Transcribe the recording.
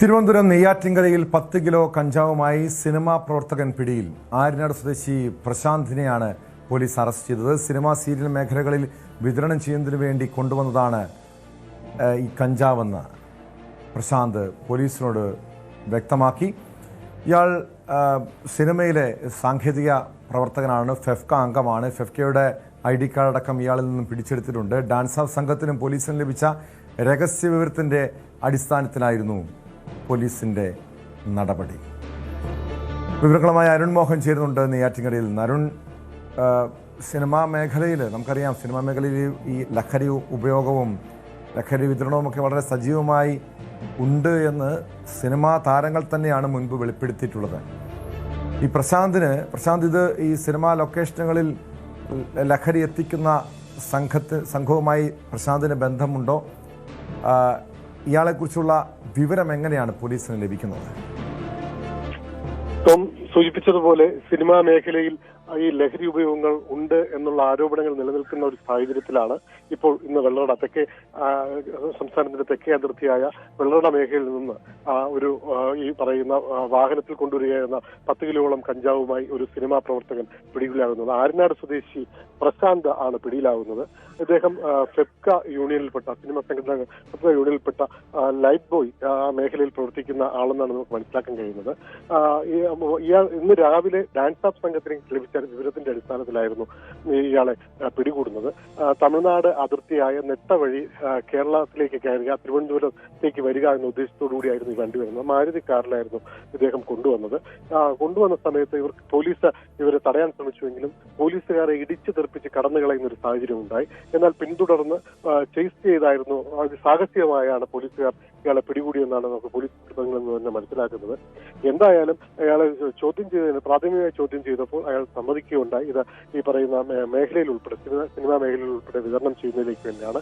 Thiruvananthapuram നെയ്യാറ്റിൻകരയിൽ 10 kilo കഞ്ചാവുമായി cinema പ്രവർത്തകൻ പിടിയിൽ. ആര്യനാട് സ്വദേശി പ്രശാന്തിനെയാണ് പോലീസ് അറസ്റ്റ് ചെയ്തത്. സിനിമാ സീരിയൽ മേഖലകളിൽ വിതരണം ചെയ്യുന്നതിന് വേണ്ടി കൊണ്ടുവന്നതാണ് ഈ കഞ്ചാവെന്ന് പ്രശാന്ത് പോലീസിനോട് വ്യക്തമാക്കി. ഇയാൾ സിനിമയിലെ സാങ്കേതിക പ്രവർത്തകനാണ്, ഫെഫ്ക അംഗമാണ്. ഫെഫ്കയുടെ ID കാർഡ് അടക്കം ഇയാളിൽ നിന്നും പിടിച്ചെടുത്തിട്ടുണ്ട്. ഡാൻസ് ഓഫ് സംഘത്തിനും പോലീസിന് ലഭിച്ച രഹസ്യ വിവരത്തിൻ്റെ അടിസ്ഥാനത്തിലായിരുന്നു പോലീസിന്റെ നടപടി. വിവരങ്ങളുമായി അരുൺ മോഹൻ ചേരുന്നുണ്ട് നെയ്യാറ്റിൻകരയിൽ. അരുൺ, സിനിമാ മേഖലയിൽ നമുക്കറിയാം, സിനിമാ മേഖലയിൽ ഈ ലഹരി ഉപയോഗവും ലഹരി വിതരണവുമൊക്കെ വളരെ സജീവമായി ഉണ്ട് എന്ന് സിനിമാ താരങ്ങൾ തന്നെയാണ് മുൻപ് വെളിപ്പെടുത്തിയിട്ടുള്ളത്. ഈ പ്രശാന്ത് ഇത് ഈ സിനിമാ ലൊക്കേഷനുകളിൽ ലഹരി എത്തിക്കുന്ന സംഘവുമായി പ്രശാന്തിന് ബന്ധമുണ്ടോ? ഇയാളെക്കുറിച്ചുള്ള വിവരം എങ്ങനെയാണ് പോലീസിന് ലഭിക്കുന്നത്? ടോം സൂചിപ്പിച്ചതുപോലെ സിനിമാ മേഖലയിൽ ഈ ലഹരി ഉപയോഗങ്ങൾ ഉണ്ട് എന്നുള്ള ആരോപണങ്ങൾ നിലനിൽക്കുന്ന ഒരു സാഹചര്യത്തിലാണ് ഇപ്പോൾ ഇന്ന് വെള്ളറട സംസ്ഥാനത്തിന്റെ തെക്കേ അതിർത്തിയായ വെള്ളറട മേഖലയിൽ നിന്ന് ഈ പറയുന്ന വാഹനത്തിൽ കൊണ്ടുവരികയായിരുന്ന 10 കിലോളം കഞ്ചാവുമായി ഒരു സിനിമാ പ്രവർത്തകൻ പിടിയിലാകുന്നത്. ആര്യനാട് സ്വദേശി പ്രശാന്ത് ആണ് പിടിയിലാകുന്നത്. ഇദ്ദേഹം ഫെഫ്ക യൂണിയനിൽപ്പെട്ട സിനിമ സംഘടന ഫെഫ്ക യൂണിയനിൽപ്പെട്ട ലൈറ്റ് ബോയ് മേഖലയിൽ പ്രവർത്തിക്കുന്ന ആളെന്നാണ് നമുക്ക് മനസ്സിലാക്കാൻ കഴിയുന്നത്. ഇയാൾ ഇന്ന് രാവിലെ ഡാൻസ് ഓഫ് സംഘത്തിന് ലഭിച്ച വിവരത്തിന്റെ അടിസ്ഥാനത്തിലായിരുന്നു ഇയാളെ പിടികൂടുന്നത്. തമിഴ്നാട് അതിർത്തിയായ നെട്ട വഴി കേരളത്തിലേക്ക് കയറുക, തിരുവനന്തപുരത്തേക്ക് വരിക എന്ന ഉദ്ദേശത്തോടുകൂടിയായിരുന്നു ഈ വണ്ടി വരുന്നത്. മാരുതി കാറിലായിരുന്നു ഇദ്ദേഹം കൊണ്ടുവന്ന സമയത്ത് പോലീസ് ഇവരെ തടയാൻ ശ്രമിച്ചുവെങ്കിലും പോലീസുകാരെ ഇടിച്ചു തെറിപ്പിച്ച് കടന്നു കളയുന്ന ഒരു സാഹചര്യം ഉണ്ടായി. എന്നാൽ പിന്തുടർന്ന് ചേസ് ചെയ്തായിരുന്നു, സാഹസികമായാണ് പോലീസുകാർ ഇയാളെ പിടികൂടിയെന്നാണ് നമുക്ക് പോലീസ് വൃത്തങ്ങളിൽ നിന്ന് തന്നെ മനസ്സിലാക്കുന്നത്. എന്തായാലും അയാളെ പ്രാഥമികമായി ചോദ്യം ചെയ്തപ്പോൾ അയാൾ സമ്മതിക്കുകയുണ്ടായി. ഇത് ഈ പറയുന്ന മേഖലയിൽ ഉൾപ്പെടെ സിനിമാ മേഖലയിൽ ഉൾപ്പെടെ വിതരണം ചെയ്യുന്നതിലേക്ക് തന്നെയാണ്.